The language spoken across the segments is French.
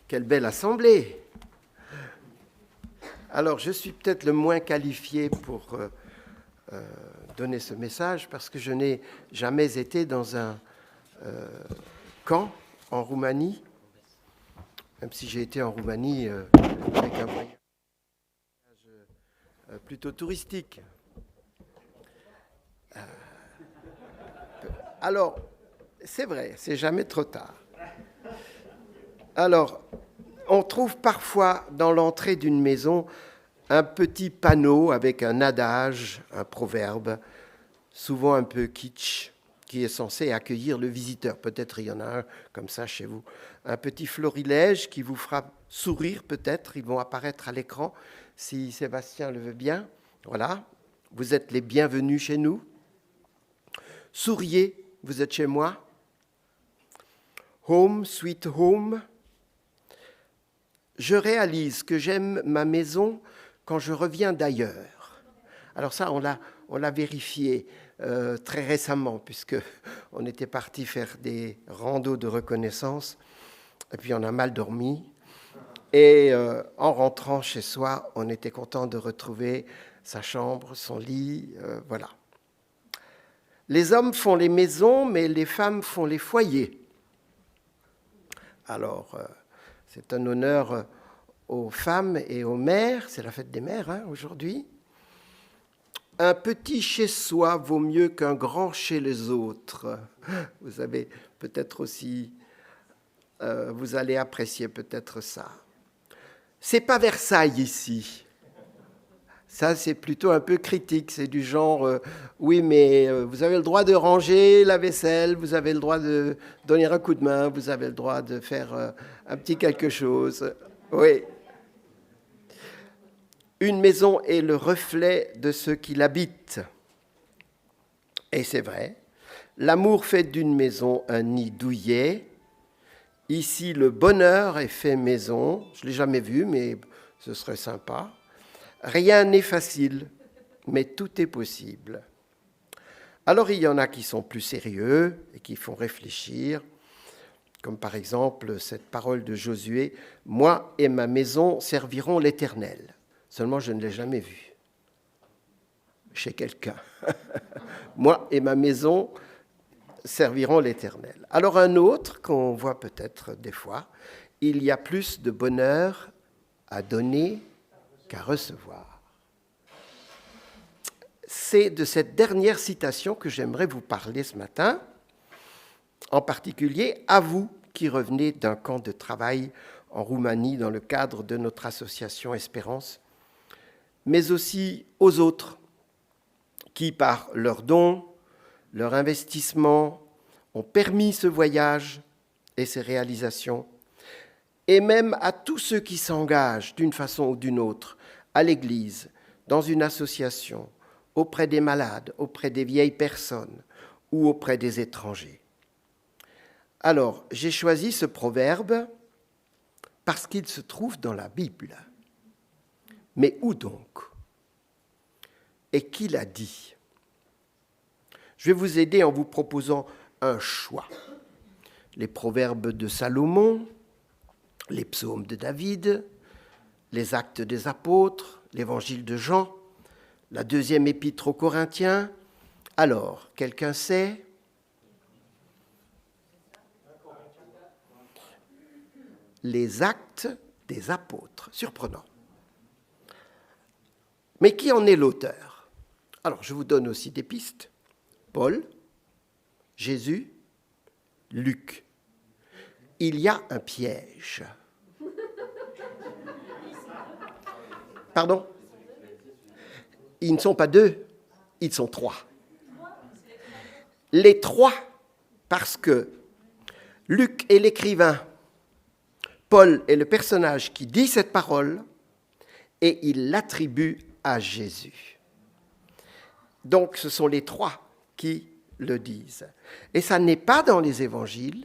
Quelle belle assemblée! Alors, je suis peut-être le moins qualifié pour donner ce message parce que je n'ai jamais été dans un camp en Roumanie, même si j'ai été en Roumanie avec un voyage plutôt touristique. Alors, c'est vrai, c'est jamais trop tard. Alors, on trouve parfois dans l'entrée d'une maison un petit panneau avec un adage, un proverbe, souvent un peu kitsch, qui est censé accueillir le visiteur. Peut-être il y en a un comme ça chez vous. Un petit florilège qui vous fera sourire peut-être. Ils vont apparaître à l'écran si Sébastien le veut bien. Voilà, vous êtes les bienvenus chez nous. Souriez, vous êtes chez moi. Home, sweet home. Je réalise que j'aime ma maison quand je reviens d'ailleurs. Alors ça, on l'a vérifié très récemment, puisqu'on était parti faire des randos de reconnaissance, et puis on a mal dormi. Et en rentrant chez soi, on était content de retrouver sa chambre, son lit, voilà. Les hommes font les maisons, mais les femmes font les foyers. Alors, c'est un honneur aux femmes et aux mères, c'est la fête des mères aujourd'hui. Un petit chez soi vaut mieux qu'un grand chez les autres. Vous avez peut-être aussi, vous allez apprécier peut-être ça. C'est pas Versailles ici. Ça, c'est plutôt un peu critique. C'est du genre, oui, mais vous avez le droit de ranger la vaisselle, vous avez le droit de donner un coup de main, vous avez le droit de faire un petit quelque chose. Oui. Une maison est le reflet de ceux qui l'habitent. Et c'est vrai. L'amour fait d'une maison un nid douillet. Ici, le bonheur est fait maison. Je ne l'ai jamais vu, mais ce serait sympa. Rien n'est facile, mais tout est possible. Alors, il y en a qui sont plus sérieux et qui font réfléchir, comme par exemple cette parole de Josué, « Moi et ma maison serviront l'Éternel ». Seulement, je ne l'ai jamais vu chez quelqu'un. Moi et ma maison serviront l'Éternel. Alors un autre qu'on voit peut-être des fois, il y a plus de bonheur à donner qu'à recevoir. C'est de cette dernière citation que j'aimerais vous parler ce matin, en particulier à vous qui revenez d'un camp de travail en Roumanie dans le cadre de notre association Espérance, mais aussi aux autres qui, par leurs dons, leur investissement, ont permis ce voyage et ses réalisations, et même à tous ceux qui s'engagent d'une façon ou d'une autre à l'Église, dans une association, auprès des malades, auprès des vieilles personnes ou auprès des étrangers. Alors, j'ai choisi ce proverbe parce qu'il se trouve dans la Bible. Mais où donc? Et qui l'a dit? Je vais vous aider en vous proposant un choix. Les proverbes de Salomon, les psaumes de David, les actes des apôtres, l'évangile de Jean, la deuxième épître aux Corinthiens. Alors, quelqu'un sait? Les actes des apôtres. Surprenant. Mais qui en est l'auteur? Alors, je vous donne aussi des pistes. Paul, Jésus, Luc. Il y a un piège. Pardon? Ils ne sont pas deux, ils sont trois. Les trois, parce que Luc est l'écrivain, Paul est le personnage qui dit cette parole et il l'attribue à Jésus. Donc, ce sont les trois qui le disent. Et ça n'est pas dans les évangiles.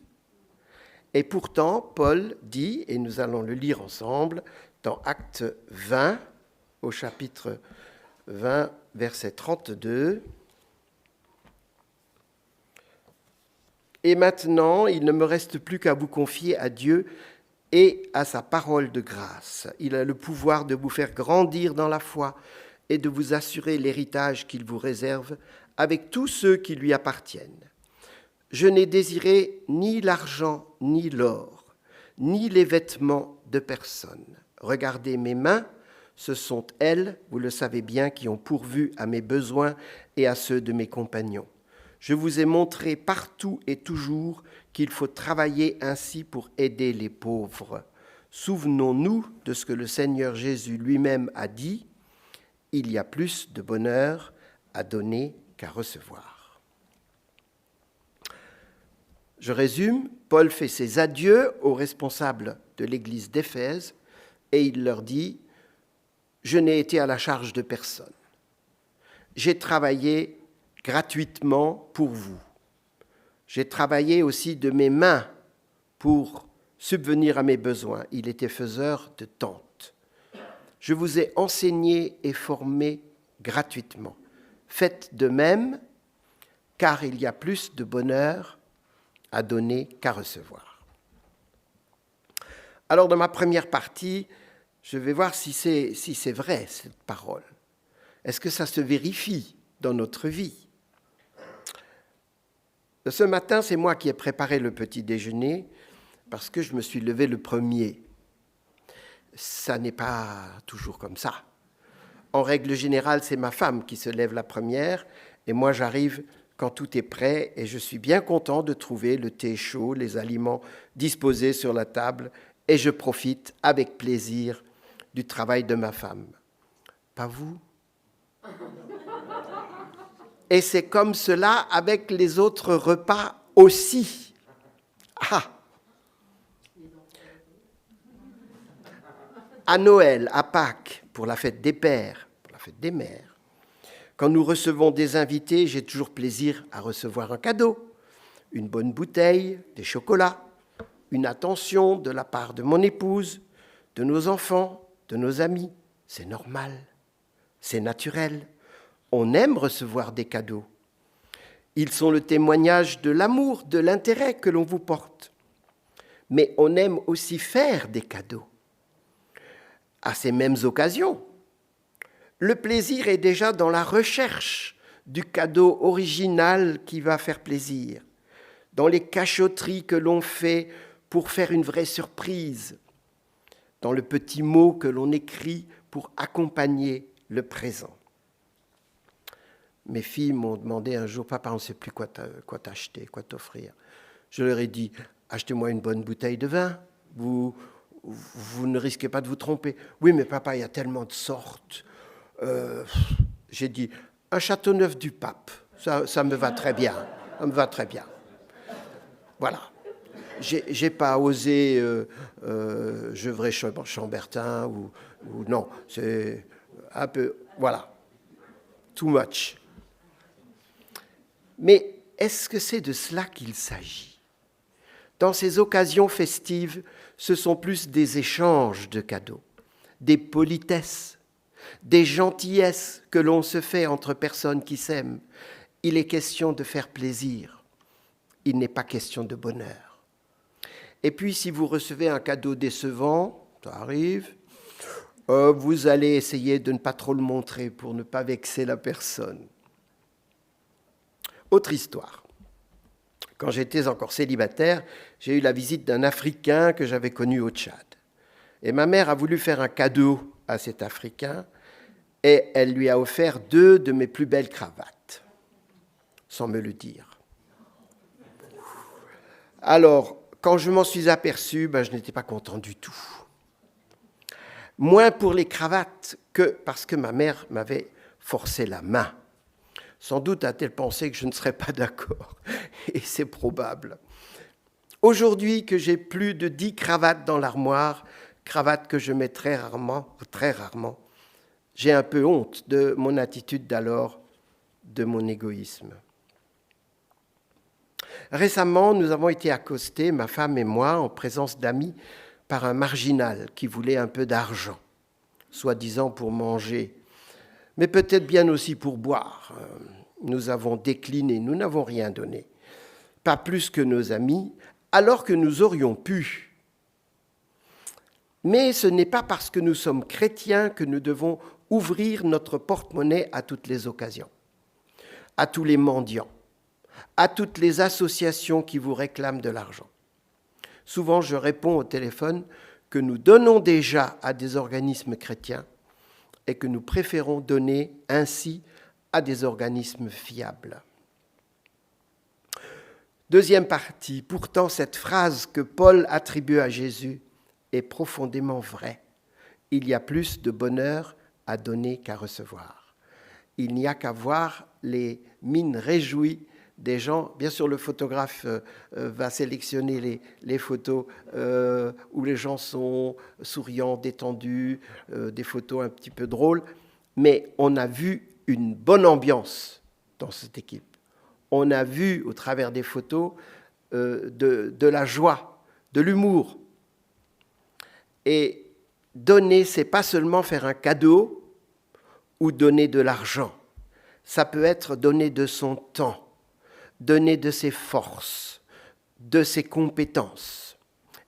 Et pourtant, Paul dit, et nous allons le lire ensemble, dans Actes 20, au chapitre 20, verset 32. « Et maintenant, il ne me reste plus qu'à vous confier à Dieu et à sa parole de grâce. Il a le pouvoir de vous faire grandir dans la foi et de vous assurer l'héritage qu'il vous réserve avec tous ceux qui lui appartiennent. Je n'ai désiré ni l'argent ni l'or, ni les vêtements de personne. Regardez mes mains, ce sont elles, vous le savez bien, qui ont pourvu à mes besoins et à ceux de mes compagnons. Je vous ai montré partout et toujours qu'il faut travailler ainsi pour aider les pauvres. Souvenons-nous de ce que le Seigneur Jésus lui-même a dit, « Il y a plus de bonheur à donner qu'à recevoir. » Je résume, Paul fait ses adieux aux responsables de l'église d'Éphèse et il leur dit « Je n'ai été à la charge de personne. J'ai travaillé gratuitement pour vous. J'ai travaillé aussi de mes mains pour subvenir à mes besoins. Il était faiseur de tentes. Je vous ai enseigné et formé gratuitement. Faites de même, car il y a plus de bonheur à donner qu'à recevoir. » Alors, dans ma première partie, je vais voir si c'est vrai, cette parole. Est-ce que ça se vérifie dans notre vie? Ce matin, c'est moi qui ai préparé le petit déjeuner parce que je me suis levé le premier. Ça n'est pas toujours comme ça. En règle générale, c'est ma femme qui se lève la première et moi j'arrive quand tout est prêt et je suis bien content de trouver le thé chaud, les aliments disposés sur la table et je profite avec plaisir du travail de ma femme. Pas vous? Et c'est comme cela avec les autres repas aussi. Ah! À Noël, à Pâques, pour la fête des pères, pour la fête des mères, quand nous recevons des invités, j'ai toujours plaisir à recevoir un cadeau, une bonne bouteille, des chocolats, une attention de la part de mon épouse, de nos enfants, de nos amis. C'est normal, c'est naturel. On aime recevoir des cadeaux. Ils sont le témoignage de l'amour, de l'intérêt que l'on vous porte. Mais on aime aussi faire des cadeaux. À ces mêmes occasions, le plaisir est déjà dans la recherche du cadeau original qui va faire plaisir, dans les cachotteries que l'on fait pour faire une vraie surprise, dans le petit mot que l'on écrit pour accompagner le présent. Mes filles m'ont demandé un jour, « Papa, on ne sait plus quoi t'acheter, quoi t'offrir. » Je leur ai dit, « Achetez-moi une bonne bouteille de vin, vous ne risquez pas de vous tromper. »« Oui, mais papa, il y a tellement de sortes. » J'ai dit, « Un Châteauneuf du Pape, ça me va très bien. Ça me va très bien. » Voilà. J'ai pas osé Gevrey-Chambertin ou non, c'est un peu, voilà, too much. Mais est-ce que c'est de cela qu'il s'agit? Dans ces occasions festives, ce sont plus des échanges de cadeaux, des politesses, des gentillesses que l'on se fait entre personnes qui s'aiment. Il est question de faire plaisir. Il n'est pas question de bonheur. Et puis, si vous recevez un cadeau décevant, ça arrive, vous allez essayer de ne pas trop le montrer pour ne pas vexer la personne. Autre histoire. Quand j'étais encore célibataire, j'ai eu la visite d'un Africain que j'avais connu au Tchad. Et ma mère a voulu faire un cadeau à cet Africain et elle lui a offert 2 de mes plus belles cravates, sans me le dire. Alors, quand je m'en suis aperçu, je n'étais pas content du tout. Moins pour les cravates que parce que ma mère m'avait forcé la main. Sans doute a-t-elle pensé que je ne serais pas d'accord, et c'est probable. Aujourd'hui que j'ai plus de 10 cravates dans l'armoire, cravates que je mets très rarement, j'ai un peu honte de mon attitude d'alors, de mon égoïsme. Récemment, nous avons été accostés, ma femme et moi, en présence d'amis, par un marginal qui voulait un peu d'argent, soi-disant pour manger, mais peut-être bien aussi pour boire. Nous avons décliné, nous n'avons rien donné, pas plus que nos amis, alors que nous aurions pu. Mais ce n'est pas parce que nous sommes chrétiens que nous devons ouvrir notre porte-monnaie à toutes les occasions, à tous les mendiants, à toutes les associations qui vous réclament de l'argent. Souvent, je réponds au téléphone que nous donnons déjà à des organismes chrétiens et que nous préférons donner ainsi à des organismes fiables. Deuxième partie, pourtant cette phrase que Paul attribue à Jésus est profondément vraie. Il y a plus de bonheur à donner qu'à recevoir. Il n'y a qu'à voir les mines réjouies des gens. Bien sûr, le photographe va sélectionner les photos où les gens sont souriants, détendus, des photos un petit peu drôles, mais on a vu une bonne ambiance dans cette équipe. On a vu, au travers des photos, de la joie, de l'humour. Et donner, c'est pas seulement faire un cadeau ou donner de l'argent. Ça peut être donner de son temps, donner de ses forces, de ses compétences.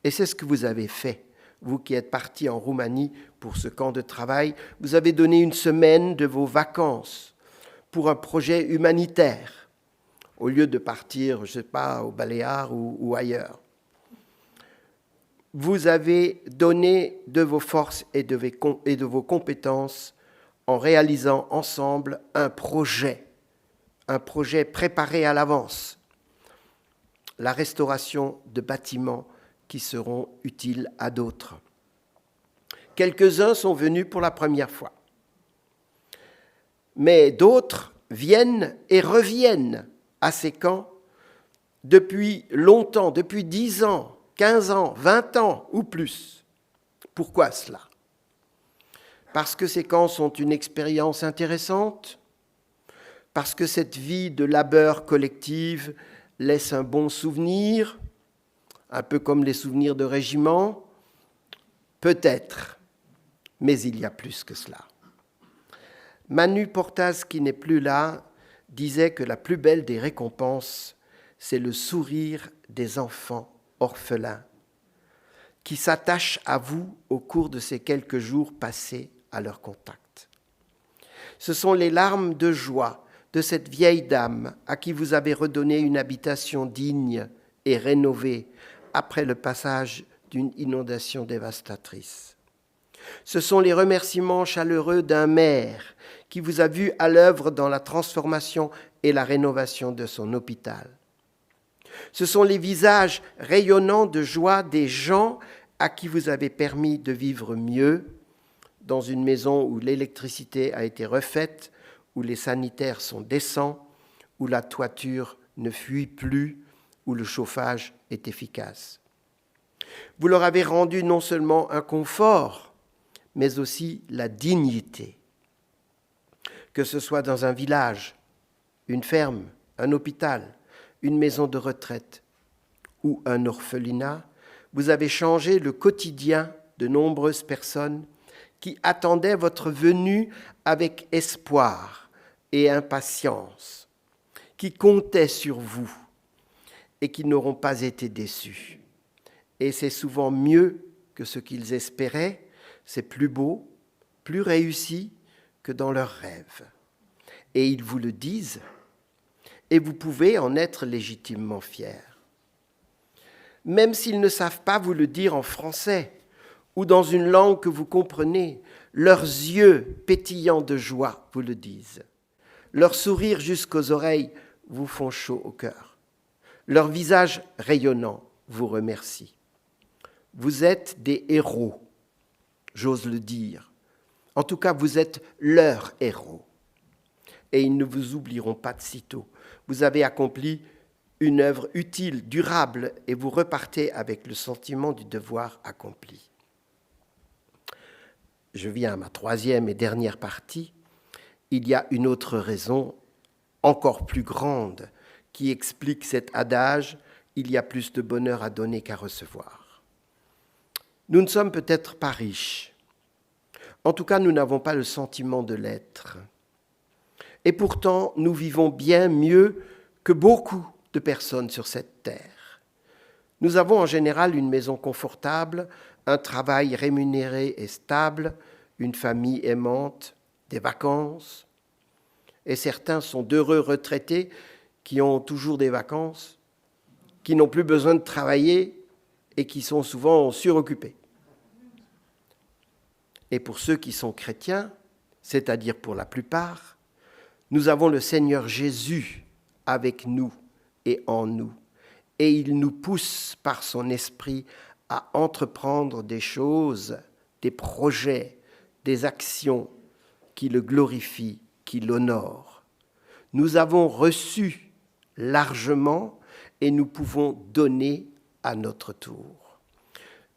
Et c'est ce que vous avez fait, vous qui êtes partis en Roumanie pour ce camp de travail. Vous avez donné une semaine de vos vacances pour un projet humanitaire, au lieu de partir, je ne sais pas, aux Baléares ou ailleurs. Vous avez donné de vos forces et de vos compétences en réalisant ensemble un projet préparé à l'avance, la restauration de bâtiments qui seront utiles à d'autres. Quelques-uns sont venus pour la première fois, mais d'autres viennent et reviennent à ces camps depuis longtemps, depuis 10 ans, 15 ans, 20 ans ou plus. Pourquoi cela ? Parce que ces camps sont une expérience intéressante, parce que cette vie de labeur collective laisse un bon souvenir, un peu comme les souvenirs de régiment, peut-être, mais il y a plus que cela. Manu Portas, qui n'est plus là, disait que la plus belle des récompenses, c'est le sourire des enfants orphelins qui s'attachent à vous au cours de ces quelques jours passés à leur contact. Ce sont les larmes de joie de cette vieille dame à qui vous avez redonné une habitation digne et rénovée après le passage d'une inondation dévastatrice. Ce sont les remerciements chaleureux d'un maire qui vous a vu à l'œuvre dans la transformation et la rénovation de son hôpital. Ce sont les visages rayonnants de joie des gens à qui vous avez permis de vivre mieux dans une maison où l'électricité a été refaite, où les sanitaires sont décents, où la toiture ne fuit plus, où le chauffage est efficace. Vous leur avez rendu non seulement un confort, mais aussi la dignité. Que ce soit dans un village, une ferme, un hôpital, une maison de retraite ou un orphelinat, vous avez changé le quotidien de nombreuses personnes qui attendaient votre venue avec espoir et impatience, qui comptaient sur vous et qui n'auront pas été déçus. Et c'est souvent mieux que ce qu'ils espéraient, c'est plus beau, plus réussi que dans leurs rêves. Et ils vous le disent, et vous pouvez en être légitimement fiers. Même s'ils ne savent pas vous le dire en français ou dans une langue que vous comprenez, leurs yeux pétillants de joie vous le disent. Leurs sourires jusqu'aux oreilles vous font chaud au cœur. Leurs visages rayonnants vous remercient. Vous êtes des héros, j'ose le dire. En tout cas, vous êtes leurs héros. Et ils ne vous oublieront pas de sitôt. Vous avez accompli une œuvre utile, durable, et vous repartez avec le sentiment du devoir accompli. Je viens à ma troisième et dernière partie. Il y a une autre raison, encore plus grande, qui explique cet adage « il y a plus de bonheur à donner qu'à recevoir ». Nous ne sommes peut-être pas riches. En tout cas, nous n'avons pas le sentiment de l'être. Et pourtant, nous vivons bien mieux que beaucoup de personnes sur cette terre. Nous avons en général une maison confortable, un travail rémunéré et stable, une famille aimante, des vacances. Et certains sont d'heureux retraités qui ont toujours des vacances, qui n'ont plus besoin de travailler et qui sont souvent suroccupés. Et pour ceux qui sont chrétiens, c'est-à-dire pour la plupart, nous avons le Seigneur Jésus avec nous et en nous. Et il nous pousse par son esprit à entreprendre des choses, des projets, des actions qui le glorifient, qui l'honorent. Nous avons reçu largement et nous pouvons donner à notre tour.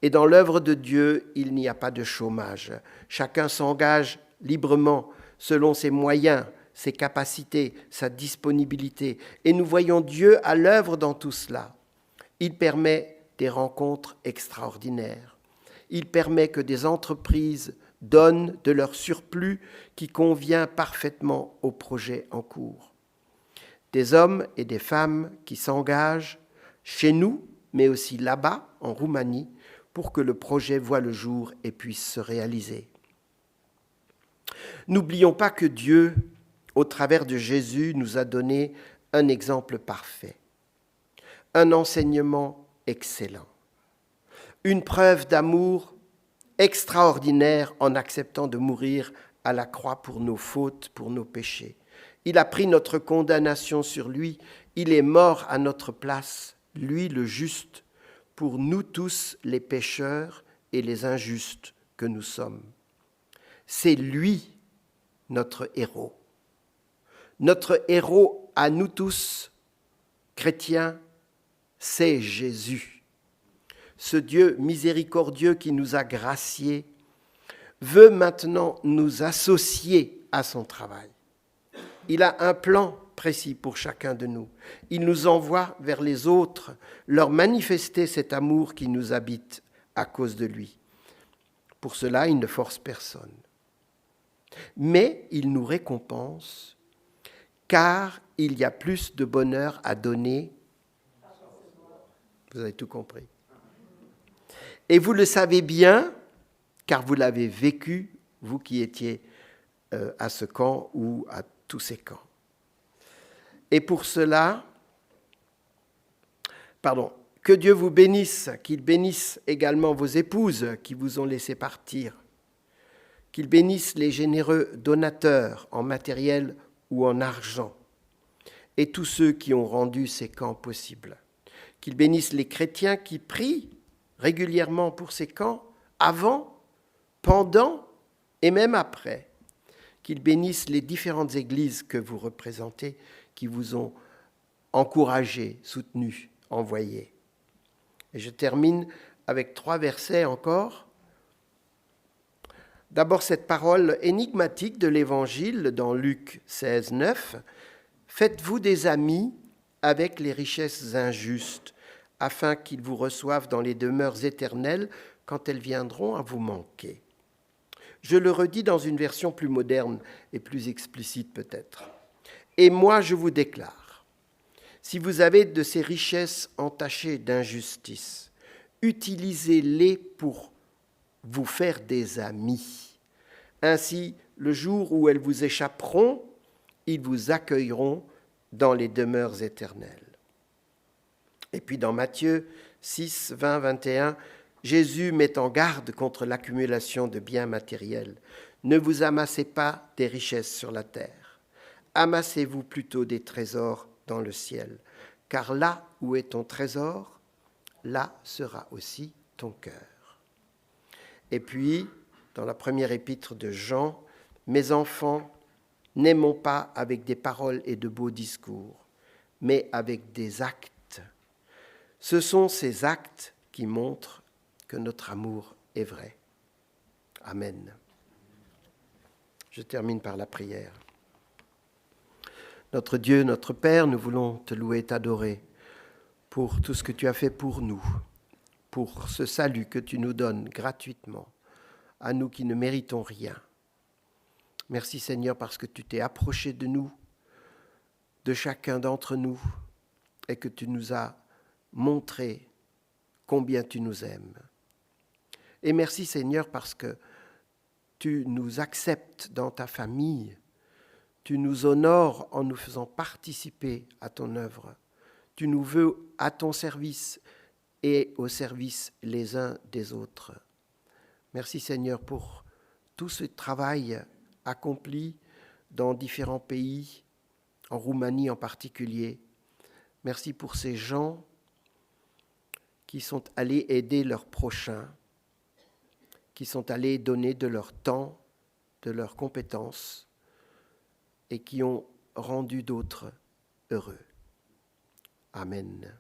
Et dans l'œuvre de Dieu, il n'y a pas de chômage. Chacun s'engage librement selon ses moyens, ses capacités, sa disponibilité. Et nous voyons Dieu à l'œuvre dans tout cela. Il permet des rencontres extraordinaires. Il permet que des entreprises donnent de leur surplus qui convient parfaitement au projet en cours. Des hommes et des femmes qui s'engagent chez nous, mais aussi là-bas, en Roumanie, pour que le projet voie le jour et puisse se réaliser. N'oublions pas que Dieu, au travers de Jésus, nous a donné un exemple parfait, un enseignement excellent, une preuve d'amour extraordinaire en acceptant de mourir à la croix pour nos fautes, pour nos péchés. Il a pris notre condamnation sur lui, il est mort à notre place, lui le juste, pour nous tous les pécheurs et les injustes que nous sommes. C'est lui notre héros. Notre héros à nous tous, chrétiens, c'est Jésus. Ce Dieu miséricordieux qui nous a graciés veut maintenant nous associer à son travail. Il a un plan précis pour chacun de nous. Il nous envoie vers les autres, leur manifester cet amour qui nous habite à cause de lui. Pour cela, il ne force personne. Mais il nous récompense, car il y a plus de bonheur à donner. Vous avez tout compris. Et vous le savez bien, car vous l'avez vécu, vous qui étiez à ce camp ou à tous ces camps. Et pour cela, que Dieu vous bénisse, qu'il bénisse également vos épouses qui vous ont laissé partir, qu'il bénisse les généreux donateurs en matériel ou en argent, et tous ceux qui ont rendu ces camps possibles. Qu'il bénisse les chrétiens qui prient régulièrement pour ces camps, avant, pendant et même après. Qu'il bénisse les différentes églises que vous représentez, qui vous ont encouragé, soutenu, envoyé. Et je termine avec 3 versets encore. D'abord, cette parole énigmatique de l'Évangile dans Luc 16, 9. « Faites-vous des amis avec les richesses injustes, afin qu'ils vous reçoivent dans les demeures éternelles quand elles viendront à vous manquer. » Je le redis dans une version plus moderne et plus explicite peut-être. « Et moi, je vous déclare, si vous avez de ces richesses entachées d'injustice, utilisez-les pour vous faire des amis. Ainsi, le jour où elles vous échapperont, ils vous accueilleront dans les demeures éternelles. » Et puis dans Matthieu 6, 20, 21, Jésus met en garde contre l'accumulation de biens matériels. Ne vous amassez pas des richesses sur la terre. Amassez-vous plutôt des trésors dans le ciel. Car là où est ton trésor, là sera aussi ton cœur. Et puis, dans la première épître de Jean, « Mes enfants, n'aimons pas avec des paroles et de beaux discours, mais avec des actes. Ce sont ces actes qui montrent que notre amour est vrai. » Amen. Je termine par la prière. Notre Dieu, notre Père, nous voulons te louer et t'adorer pour tout ce que tu as fait pour nous, pour ce salut que tu nous donnes gratuitement, à nous qui ne méritons rien. Merci Seigneur parce que tu t'es approché de nous, de chacun d'entre nous, et que tu nous as montré combien tu nous aimes. Et merci Seigneur parce que tu nous acceptes dans ta famille, tu nous honores en nous faisant participer à ton œuvre, tu nous veux à ton service et au service les uns des autres. Merci Seigneur pour tout ce travail accompli dans différents pays, en Roumanie en particulier. Merci pour ces gens qui sont allés aider leurs prochains, qui sont allés donner de leur temps, de leurs compétences et qui ont rendu d'autres heureux. Amen.